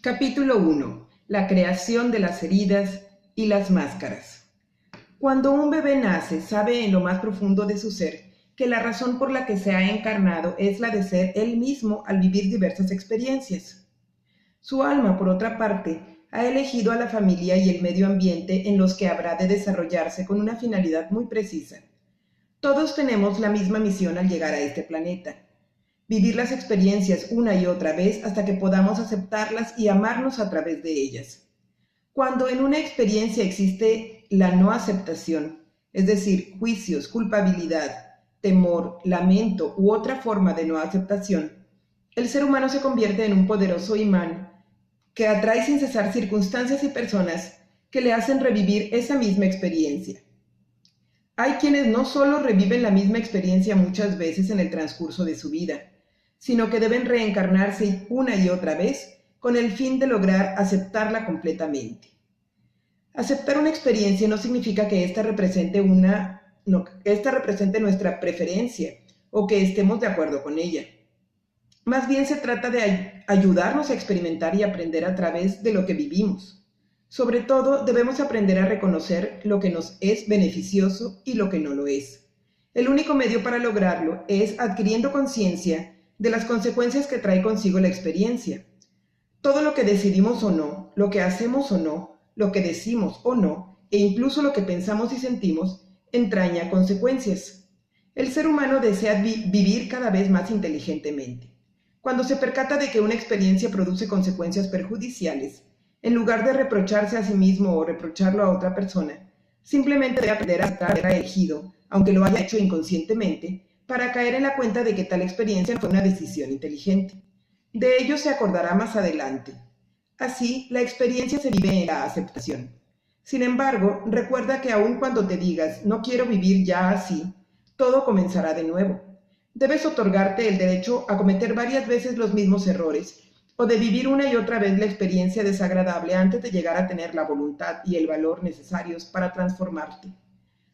Capítulo 1. La creación de las heridas y las máscaras. Cuando un bebé nace, sabe en lo más profundo de su ser que la razón por la que se ha encarnado es la de ser él mismo al vivir diversas experiencias. Su alma, por otra parte, ha elegido a la familia y el medio ambiente en los que habrá de desarrollarse con una finalidad muy precisa. Todos tenemos la misma misión al llegar a este planeta: vivir las experiencias una y otra vez hasta que podamos aceptarlas y amarnos a través de ellas. Cuando en una experiencia existe la no aceptación, es decir, juicios, culpabilidad, temor, lamento u otra forma de no aceptación, el ser humano se convierte en un poderoso imán que atrae sin cesar circunstancias y personas que le hacen revivir esa misma experiencia. Hay quienes no solo reviven la misma experiencia muchas veces en el transcurso de su vida, sino que deben reencarnarse una y otra vez con el fin de lograr aceptarla completamente. Aceptar una experiencia no significa que ésta represente nuestra preferencia o que estemos de acuerdo con ella. Más bien se trata de ayudarnos a experimentar y aprender a través de lo que vivimos. Sobre todo, debemos aprender a reconocer lo que nos es beneficioso y lo que no lo es. El único medio para lograrlo es adquiriendo conciencia de las consecuencias que trae consigo la experiencia. Todo lo que decidimos o no, lo que hacemos o no, lo que decimos o no, e incluso lo que pensamos y sentimos, entraña consecuencias. El ser humano desea vivir cada vez más inteligentemente. Cuando se percata de que una experiencia produce consecuencias perjudiciales, en lugar de reprocharse a sí mismo o reprocharlo a otra persona, simplemente debe aprender a estar elegido, aunque lo haya hecho inconscientemente, para caer en la cuenta de que tal experiencia fue una decisión inteligente. De ello se acordará más adelante. Así, la experiencia se vive en la aceptación. Sin embargo, recuerda que aun cuando te digas "no quiero vivir ya así", todo comenzará de nuevo. Debes otorgarte el derecho a cometer varias veces los mismos errores, o de vivir una y otra vez la experiencia desagradable antes de llegar a tener la voluntad y el valor necesarios para transformarte.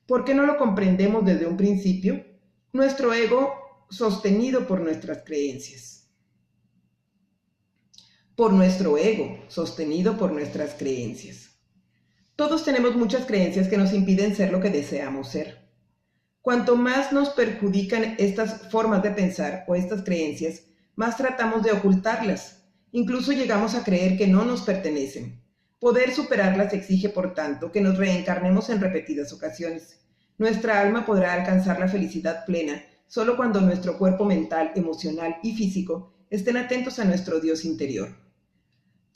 ¿Por qué no lo comprendemos desde un principio? Nuestro ego sostenido por nuestras creencias. Por nuestro ego sostenido por nuestras creencias. Todos tenemos muchas creencias que nos impiden ser lo que deseamos ser. Cuanto más nos perjudican estas formas de pensar o estas creencias, más tratamos de ocultarlas. Incluso llegamos a creer que no nos pertenecen. Poder superarlas exige, por tanto, que nos reencarnemos en repetidas ocasiones. Nuestra alma podrá alcanzar la felicidad plena solo cuando nuestro cuerpo mental, emocional y físico estén atentos a nuestro Dios interior.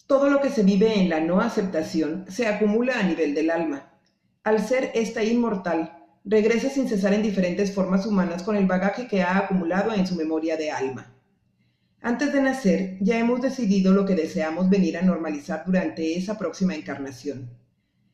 Todo lo que se vive en la no aceptación se acumula a nivel del alma. Al ser esta inmortal, regresa sin cesar en diferentes formas humanas con el bagaje que ha acumulado en su memoria de alma. Antes de nacer, ya hemos decidido lo que deseamos venir a normalizar durante esa próxima encarnación.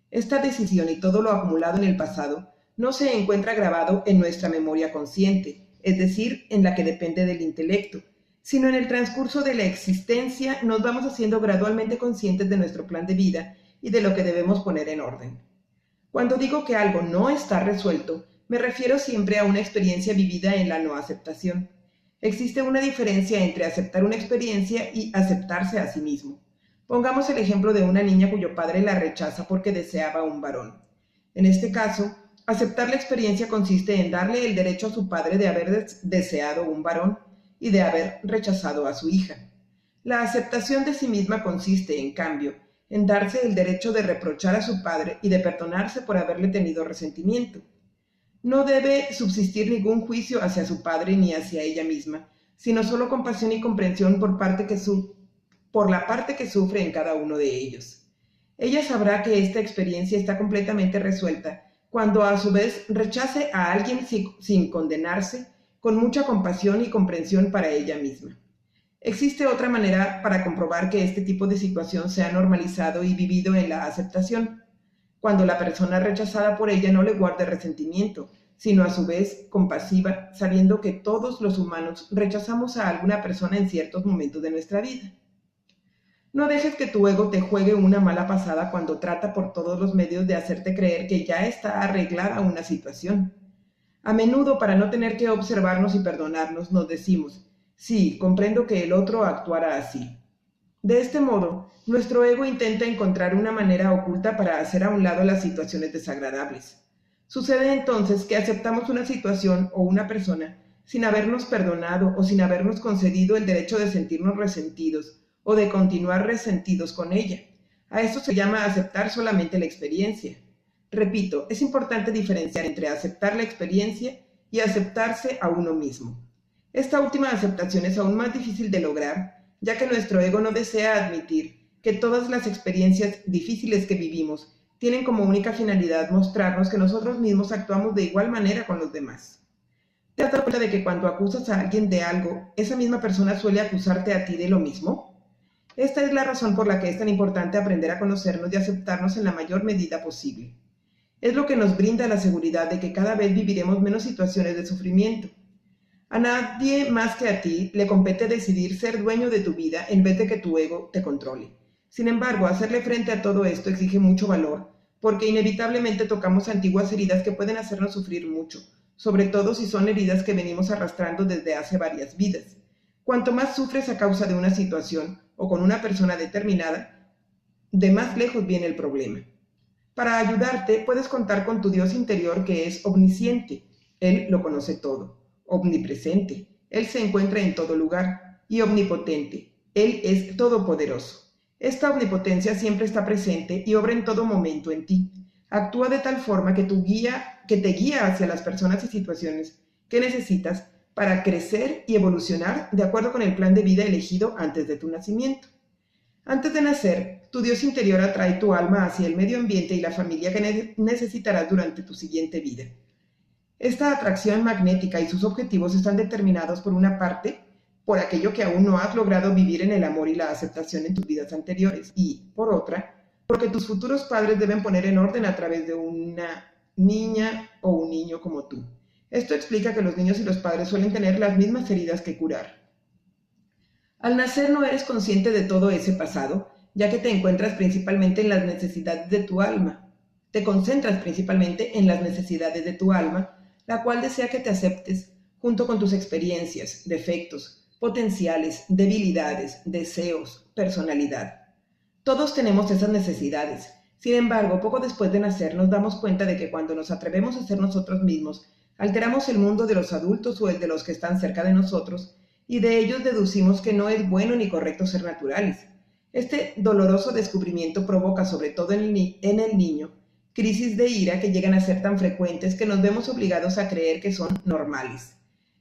Esta decisión y todo lo acumulado en el pasado no se encuentra grabado en nuestra memoria consciente, es decir, en la que depende del intelecto, sino en el transcurso de la existencia nos vamos haciendo gradualmente conscientes de nuestro plan de vida y de lo que debemos poner en orden. Cuando digo que algo no está resuelto, me refiero siempre a una experiencia vivida en la no aceptación. Existe una diferencia entre aceptar una experiencia y aceptarse a sí mismo. Pongamos el ejemplo de una niña cuyo padre la rechaza porque deseaba un varón. En este caso, aceptar la experiencia consiste en darle el derecho a su padre de haber deseado un varón y de haber rechazado a su hija. La aceptación de sí misma consiste, en cambio, en darse el derecho de reprochar a su padre y de perdonarse por haberle tenido resentimiento. No debe subsistir ningún juicio hacia su padre ni hacia ella misma, sino solo compasión y comprensión por la parte que sufre en cada uno de ellos. Ella sabrá que esta experiencia está completamente resuelta cuando a su vez rechace a alguien sin condenarse, con mucha compasión y comprensión para ella misma. Existe otra manera para comprobar que este tipo de situación se ha normalizado y vivido en la aceptación, cuando la persona rechazada por ella no le guarde resentimiento, sino a su vez compasiva, sabiendo que todos los humanos rechazamos a alguna persona en ciertos momentos de nuestra vida. No dejes que tu ego te juegue una mala pasada cuando trata por todos los medios de hacerte creer que ya está arreglada una situación. A menudo, para no tener que observarnos y perdonarnos, nos decimos: sí, comprendo que el otro actuara así. De este modo, nuestro ego intenta encontrar una manera oculta para hacer a un lado las situaciones desagradables. Sucede entonces que aceptamos una situación o una persona sin habernos perdonado o sin habernos concedido el derecho de sentirnos resentidos o de continuar resentidos con ella. A esto se llama aceptar solamente la experiencia. Repito, es importante diferenciar entre aceptar la experiencia y aceptarse a uno mismo. Esta última aceptación es aún más difícil de lograr, ya que nuestro ego no desea admitir que todas las experiencias difíciles que vivimos tienen como única finalidad mostrarnos que nosotros mismos actuamos de igual manera con los demás. ¿Te has dado cuenta de que cuando acusas a alguien de algo, esa misma persona suele acusarte a ti de lo mismo? Esta es la razón por la que es tan importante aprender a conocernos y aceptarnos en la mayor medida posible. Es lo que nos brinda la seguridad de que cada vez viviremos menos situaciones de sufrimiento. A nadie más que a ti le compete decidir ser dueño de tu vida en vez de que tu ego te controle. Sin embargo, hacerle frente a todo esto exige mucho valor, porque inevitablemente tocamos antiguas heridas que pueden hacernos sufrir mucho, sobre todo si son heridas que venimos arrastrando desde hace varias vidas. Cuanto más sufres a causa de una situación o con una persona determinada, de más lejos viene el problema. Para ayudarte, puedes contar con tu Dios interior que es omnisciente. Él lo conoce todo. Omnipresente. Él se encuentra en todo lugar. Y omnipotente. Él es todopoderoso. Esta omnipotencia siempre está presente y obra en todo momento en ti. Actúa de tal forma que te guía hacia las personas y situaciones que necesitas para crecer y evolucionar de acuerdo con el plan de vida elegido antes de tu nacimiento. Antes de nacer, tu Dios interior atrae tu alma hacia el medio ambiente y la familia que necesitarás durante tu siguiente vida. Esta atracción magnética y sus objetivos están determinados por una parte, por aquello que aún no has logrado vivir en el amor y la aceptación en tus vidas anteriores, y, por otra, porque tus futuros padres deben poner en orden a través de una niña o un niño como tú. Esto explica que los niños y los padres suelen tener las mismas heridas que curar. Al nacer no eres consciente de todo ese pasado, ya que te encuentras principalmente en las necesidades de tu alma. Te concentras principalmente en las necesidades de tu alma, la cual desea que te aceptes, junto con tus experiencias, defectos, potenciales, debilidades, deseos, personalidad. Todos tenemos esas necesidades. Sin embargo, poco después de nacer nos damos cuenta de que cuando nos atrevemos a ser nosotros mismos, alteramos el mundo de los adultos o el de los que están cerca de nosotros, y de ellos deducimos que no es bueno ni correcto ser naturales. Este doloroso descubrimiento provoca, sobre todo en el niño, crisis de ira que llegan a ser tan frecuentes que nos vemos obligados a creer que son normales.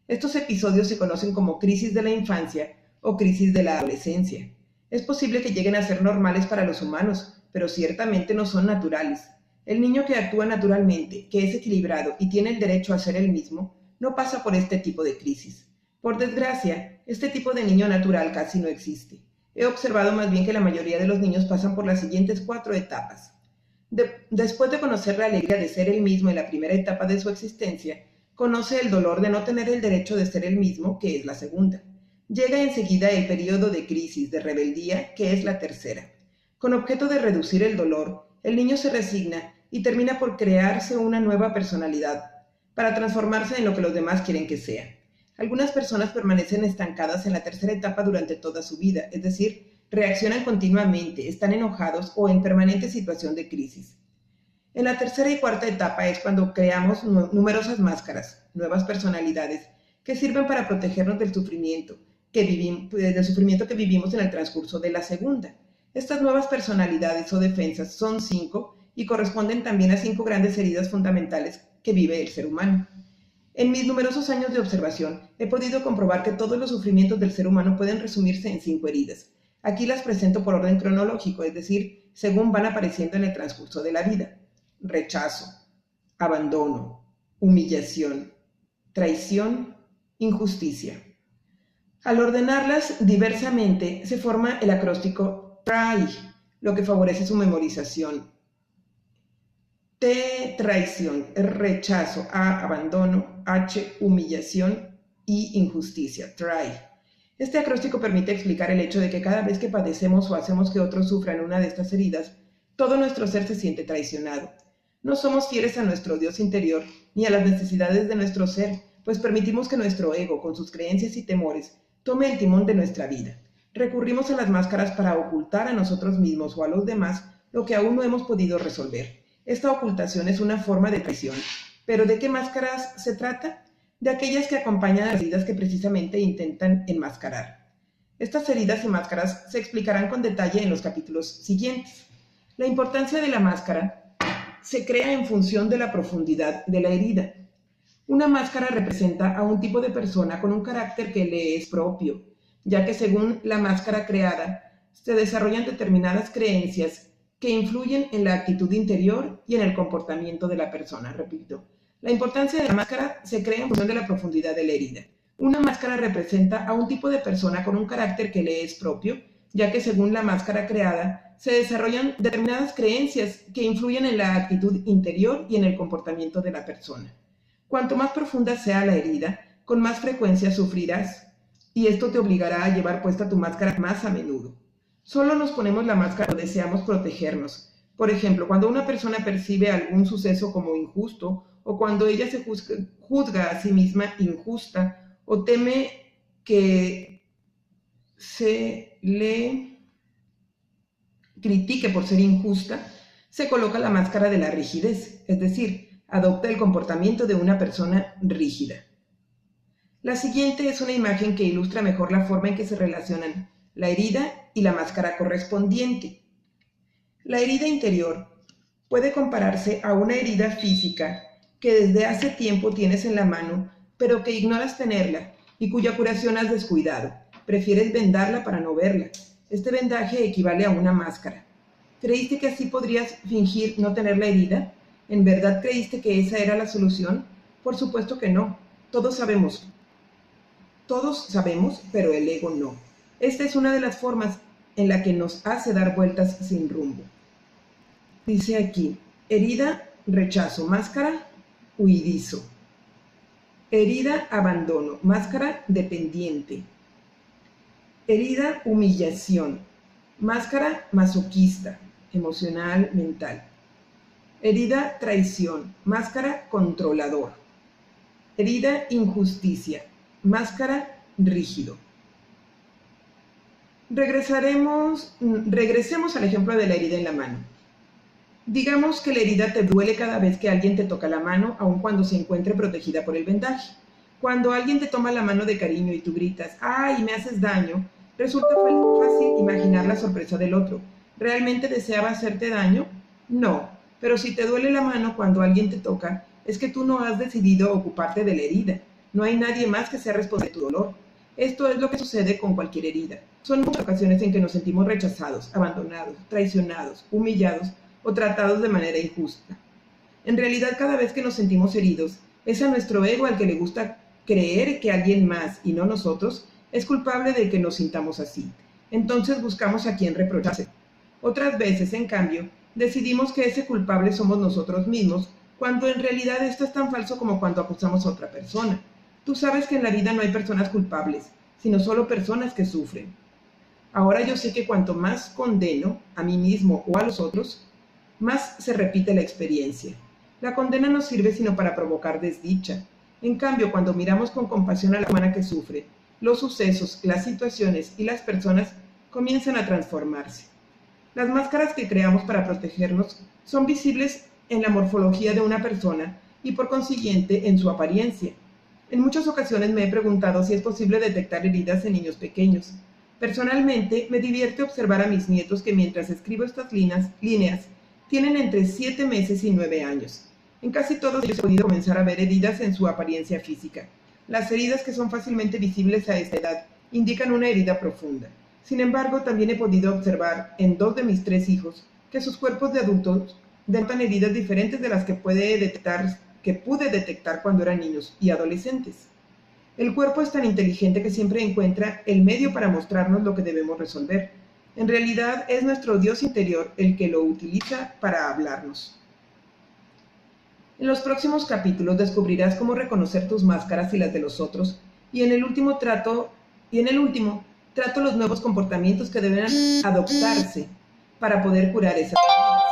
Estos episodios se conocen como crisis de la infancia o crisis de la adolescencia. Es posible que lleguen a ser normales para los humanos, pero ciertamente no son naturales. El niño que actúa naturalmente, que es equilibrado y tiene el derecho a ser el mismo, no pasa por este tipo de crisis. Por desgracia, este tipo de niño natural casi no existe. He observado más bien que la mayoría de los niños pasan por las siguientes 4 etapas. Después de conocer la alegría de ser el mismo en la primera etapa de su existencia, conoce el dolor de no tener el derecho de ser el mismo, que es la segunda. Llega enseguida el periodo de crisis, de rebeldía, que es la tercera. Con objeto de reducir el dolor, el niño se resigna y termina por crearse una nueva personalidad, para transformarse en lo que los demás quieren que sea. Algunas personas permanecen estancadas en la tercera etapa durante toda su vida, es decir, reaccionan continuamente, están enojados o en permanente situación de crisis. En la tercera y cuarta etapa es cuando creamos numerosas máscaras, nuevas personalidades, que sirven para protegernos del sufrimiento que vivimos en el transcurso de la segunda. Estas nuevas personalidades o defensas son 5 y corresponden también a 5 grandes heridas fundamentales que vive el ser humano. En mis numerosos años de observación, he podido comprobar que todos los sufrimientos del ser humano pueden resumirse en 5 heridas. Aquí las presento por orden cronológico, es decir, según van apareciendo en el transcurso de la vida. Rechazo, abandono, humillación, traición, injusticia. Al ordenarlas diversamente, se forma el acróstico TRAI, lo que favorece su memorización. T, traición, rechazo, A, abandono, H, humillación y injusticia, TRAI. Este acróstico permite explicar el hecho de que cada vez que padecemos o hacemos que otros sufran una de estas heridas, todo nuestro ser se siente traicionado. No somos fieles a nuestro Dios interior ni a las necesidades de nuestro ser, pues permitimos que nuestro ego, con sus creencias y temores, tome el timón de nuestra vida. Recurrimos a las máscaras para ocultar a nosotros mismos o a los demás lo que aún no hemos podido resolver. Esta ocultación es una forma de traición. ¿Pero de qué máscaras se trata? De aquellas que acompañan a las heridas que precisamente intentan enmascarar. Estas heridas y máscaras se explicarán con detalle en los capítulos siguientes. La importancia de la máscara se crea en función de la profundidad de la herida. Una máscara representa a un tipo de persona con un carácter que le es propio, ya que según la máscara creada, se desarrollan determinadas creencias que influyen en la actitud interior y en el comportamiento de la persona. Repito, la importancia de la máscara se crea en función de la profundidad de la herida. Una máscara representa a un tipo de persona con un carácter que le es propio, ya que según la máscara creada, se desarrollan determinadas creencias que influyen en la actitud interior y en el comportamiento de la persona. Cuanto más profunda sea la herida, con más frecuencia sufrirás, y esto te obligará a llevar puesta tu máscara más a menudo. Solo nos ponemos la máscara cuando deseamos protegernos. Por ejemplo, cuando una persona percibe algún suceso como injusto, o cuando ella se juzga a sí misma injusta, o teme que se le critique por ser injusta, se coloca la máscara de la rigidez, es decir, adopta el comportamiento de una persona rígida. La siguiente es una imagen que ilustra mejor la forma en que se relacionan la herida y la máscara correspondiente. La herida interior puede compararse a una herida física que desde hace tiempo tienes en la mano, pero que ignoras tenerla y cuya curación has descuidado. Prefieres vendarla para no verla. Este vendaje equivale a una máscara. ¿Creíste que así podrías fingir no tener la herida? ¿En verdad creíste que esa era la solución? Por supuesto que no. Todos sabemos, pero el ego no. Esta es una de las formas en la que nos hace dar vueltas sin rumbo. Dice aquí, herida, rechazo, máscara, huidizo. Herida, abandono, máscara, dependiente. Herida, humillación, máscara, masoquista, emocional, mental. Herida, traición, máscara, controlador. Herida, injusticia, máscara, rígido. Regresemos al ejemplo de la herida en la mano. Digamos que la herida te duele cada vez que alguien te toca la mano, aun cuando se encuentre protegida por el vendaje. Cuando alguien te toma la mano de cariño y tú gritas, ¡ay, me haces daño!, resulta fácil imaginar la sorpresa del otro. ¿Realmente deseaba hacerte daño? No, pero si te duele la mano cuando alguien te toca, es que tú no has decidido ocuparte de la herida. No hay nadie más que sea responsable de tu dolor. Esto es lo que sucede con cualquier herida. Son muchas ocasiones en que nos sentimos rechazados, abandonados, traicionados, humillados o tratados de manera injusta. En realidad, cada vez que nos sentimos heridos, es a nuestro ego al que le gusta creer que alguien más, y no nosotros, es culpable de que nos sintamos así. Entonces buscamos a quien reprocharse. Otras veces, en cambio, decidimos que ese culpable somos nosotros mismos, cuando en realidad esto es tan falso como cuando acusamos a otra persona. Tú sabes que en la vida no hay personas culpables, sino solo personas que sufren. Ahora yo sé que cuanto más condeno a mí mismo o a los otros, más se repite la experiencia. La condena no sirve sino para provocar desdicha. En cambio, cuando miramos con compasión a la humana que sufre, los sucesos, las situaciones y las personas comienzan a transformarse. Las máscaras que creamos para protegernos son visibles en la morfología de una persona y por consiguiente en su apariencia. En muchas ocasiones me he preguntado si es posible detectar heridas en niños pequeños. Personalmente, me divierte observar a mis nietos que mientras escribo estas líneas tienen entre 7 meses y 9 años. En casi todos ellos he podido comenzar a ver heridas en su apariencia física. Las heridas que son fácilmente visibles a esta edad indican una herida profunda. Sin embargo, también he podido observar en 2 de mis 3 hijos que sus cuerpos de adultos denotan heridas diferentes de las que pude detectar cuando eran niños y adolescentes. El cuerpo es tan inteligente que siempre encuentra el medio para mostrarnos lo que debemos resolver. En realidad, es nuestro Dios interior el que lo utiliza para hablarnos. En los próximos capítulos descubrirás cómo reconocer tus máscaras y las de los otros, y en el último trato los nuevos comportamientos que deben adoptarse para poder curar esas heridas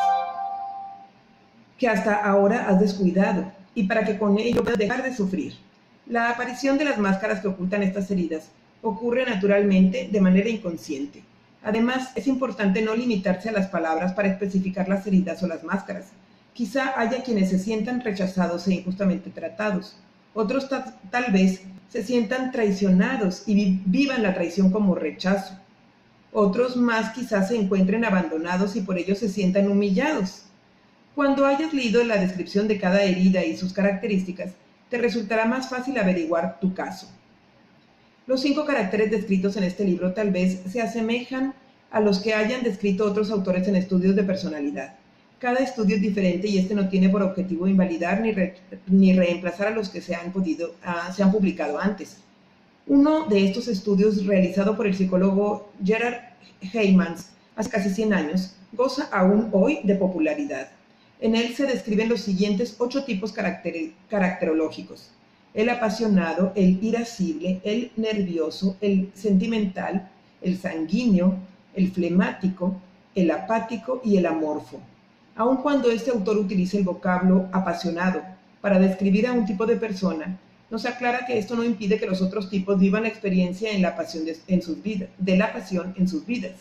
que hasta ahora has descuidado, y para que con ello puedas dejar de sufrir. La aparición de las máscaras que ocultan estas heridas ocurre naturalmente de manera inconsciente. Además, es importante no limitarse a las palabras para especificar las heridas o las máscaras. Quizá haya quienes se sientan rechazados e injustamente tratados. Otros tal vez se sientan traicionados y vivan la traición como rechazo. Otros más quizás se encuentren abandonados y por ello se sientan humillados. Cuando hayas leído la descripción de cada herida y sus características, te resultará más fácil averiguar tu caso. Los 5 caracteres descritos en este libro tal vez se asemejan a los que hayan descrito otros autores en estudios de personalidad. Cada estudio es diferente y este no tiene por objetivo invalidar ni reemplazar a los que se han publicado antes. Uno de estos estudios, realizado por el psicólogo Gerard Heymans hace casi 100 años, goza aún hoy de popularidad. En él se describen los siguientes 8 tipos caracterológicos: el apasionado, el irascible, el nervioso, el sentimental, el sanguíneo, el flemático, el apático y el amorfo. Aun cuando este autor utiliza el vocablo apasionado para describir a un tipo de persona, nos aclara que esto no impide que los otros tipos vivan la experiencia de la pasión en sus vidas.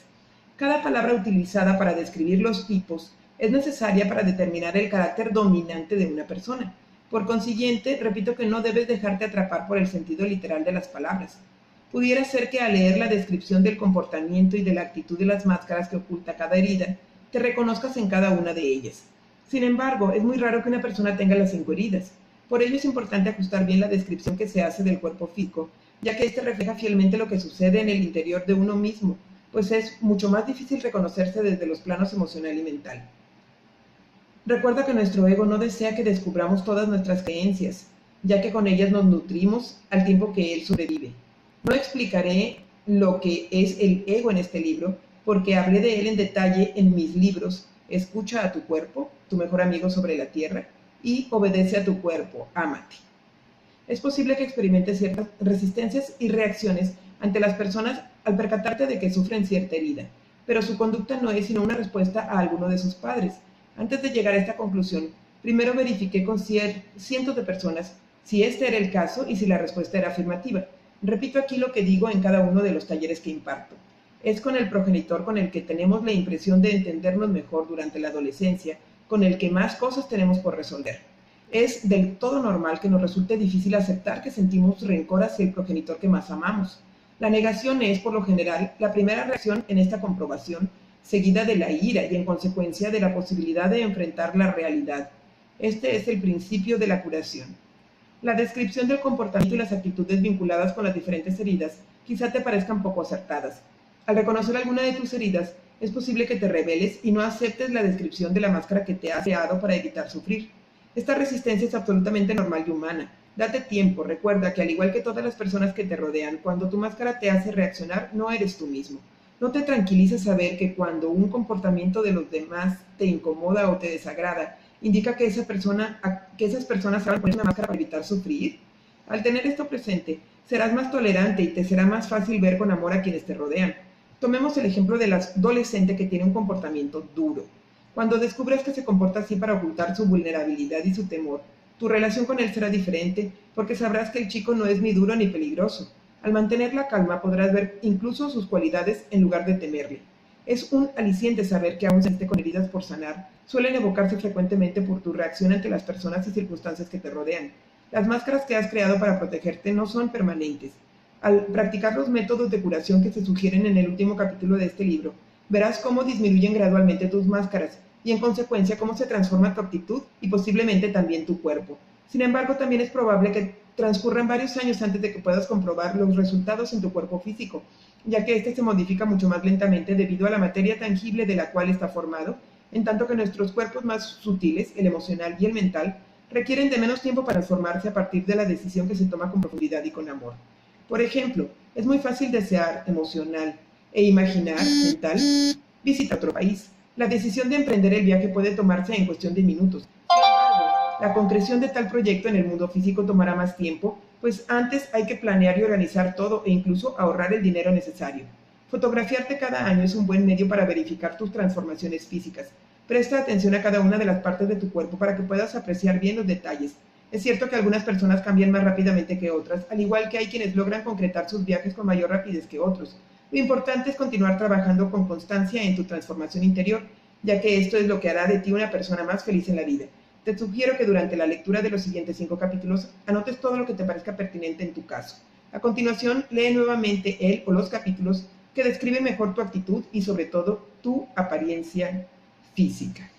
Cada palabra utilizada para describir los tipos es necesaria para determinar el carácter dominante de una persona. Por consiguiente, repito que no debes dejarte atrapar por el sentido literal de las palabras. Pudiera ser que al leer la descripción del comportamiento y de la actitud de las máscaras que oculta cada herida, te reconozcas en cada una de ellas. Sin embargo, es muy raro que una persona tenga las 5 heridas. Por ello es importante ajustar bien la descripción que se hace del cuerpo físico, ya que este refleja fielmente lo que sucede en el interior de uno mismo, pues es mucho más difícil reconocerse desde los planos emocional y mental. Recuerda que nuestro ego no desea que descubramos todas nuestras creencias, ya que con ellas nos nutrimos al tiempo que él sobrevive. No explicaré lo que es el ego en este libro, porque hablé de él en detalle en mis libros Escucha a tu cuerpo, tu mejor amigo sobre la tierra, y Obedece a tu cuerpo, ámate. Es posible que experimentes ciertas resistencias y reacciones ante las personas al percatarte de que sufren cierta herida, pero su conducta no es sino una respuesta a alguno de sus padres. Antes de llegar a esta conclusión, primero verifiqué con cientos de personas si este era el caso y si la respuesta era afirmativa. Repito aquí lo que digo en cada uno de los talleres que imparto. Es con el progenitor con el que tenemos la impresión de entendernos mejor durante la adolescencia, con el que más cosas tenemos por resolver. Es del todo normal que nos resulte difícil aceptar que sentimos rencor hacia el progenitor que más amamos. La negación es, por lo general, la primera reacción en esta comprobación, seguida de la ira y en consecuencia de la posibilidad de enfrentar la realidad. Este es el principio de la curación. La descripción del comportamiento y las actitudes vinculadas con las diferentes heridas quizá te parezcan poco acertadas. Al reconocer alguna de tus heridas, es posible que te rebeles y no aceptes la descripción de la máscara que te has creado para evitar sufrir. Esta resistencia es absolutamente normal y humana. Date tiempo, recuerda que al igual que todas las personas que te rodean, cuando tu máscara te hace reaccionar, no eres tú mismo. No te tranquiliza saber que cuando un comportamiento de los demás te incomoda o te desagrada, indica que esas personas saben poner una máscara para evitar sufrir. Al tener esto presente, serás más tolerante y te será más fácil ver con amor a quienes te rodean. Tomemos el ejemplo del adolescente que tiene un comportamiento duro. Cuando descubres que se comporta así para ocultar su vulnerabilidad y su temor, tu relación con él será diferente porque sabrás que el chico no es ni duro ni peligroso. Al mantener la calma podrás ver incluso sus cualidades en lugar de temerle. Es un aliciente saber que aún se esté con heridas por sanar, suelen evocarse frecuentemente por tu reacción ante las personas y circunstancias que te rodean. Las máscaras que has creado para protegerte no son permanentes. Al practicar los métodos de curación que se sugieren en el último capítulo de este libro, verás cómo disminuyen gradualmente tus máscaras y en consecuencia cómo se transforma tu actitud y posiblemente también tu cuerpo. Sin embargo, también es probable que transcurran varios años antes de que puedas comprobar los resultados en tu cuerpo físico, ya que este se modifica mucho más lentamente debido a la materia tangible de la cual está formado, en tanto que nuestros cuerpos más sutiles, el emocional y el mental, requieren de menos tiempo para transformarse a partir de la decisión que se toma con profundidad y con amor. Por ejemplo, es muy fácil desear emocional e imaginar mental visitar otro país. La decisión de emprender el viaje puede tomarse en cuestión de minutos. Sin embargo, la concreción de tal proyecto en el mundo físico tomará más tiempo, pues antes hay que planear y organizar todo e incluso ahorrar el dinero necesario. Fotografiarte cada año es un buen medio para verificar tus transformaciones físicas. Presta atención a cada una de las partes de tu cuerpo para que puedas apreciar bien los detalles. Es cierto que algunas personas cambian más rápidamente que otras, al igual que hay quienes logran concretar sus viajes con mayor rapidez que otros. Lo importante es continuar trabajando con constancia en tu transformación interior, ya que esto es lo que hará de ti una persona más feliz en la vida. Te sugiero que durante la lectura de los siguientes 5 capítulos anotes todo lo que te parezca pertinente en tu caso. A continuación, lee nuevamente el o los capítulos que describen mejor tu actitud y sobre todo tu apariencia física.